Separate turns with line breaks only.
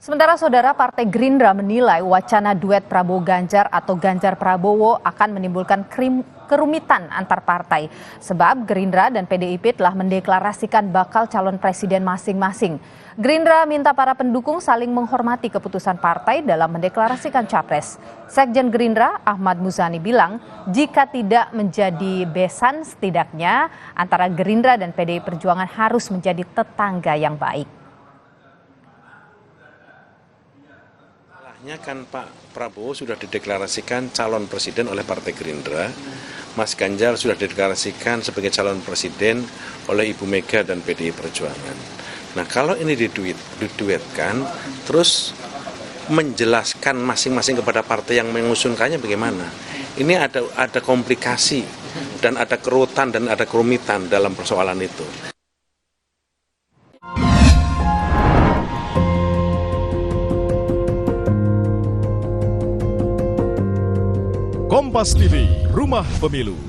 Sementara saudara Partai Gerindra menilai wacana duet Prabowo Ganjar atau Ganjar Prabowo akan menimbulkan kerumitan antar partai. Sebab Gerindra dan PDIP telah mendeklarasikan bakal calon presiden masing-masing. Gerindra minta para pendukung saling menghormati keputusan partai dalam mendeklarasikan capres. Sekjen Gerindra Ahmad Muzani bilang jika tidak menjadi besan setidaknya antara Gerindra dan PDI Perjuangan harus menjadi tetangga yang baik.
Kan Pak Prabowo sudah dideklarasikan calon presiden oleh Partai Gerindra, Mas Ganjar sudah dideklarasikan sebagai calon presiden oleh Ibu Mega dan PDI Perjuangan. Nah kalau ini diduetkan, terus menjelaskan masing-masing kepada partai yang mengusulkannya bagaimana? Ini ada komplikasi dan ada kerutan dan ada kerumitan dalam persoalan itu.
Kompas TV, Rumah Pemilu.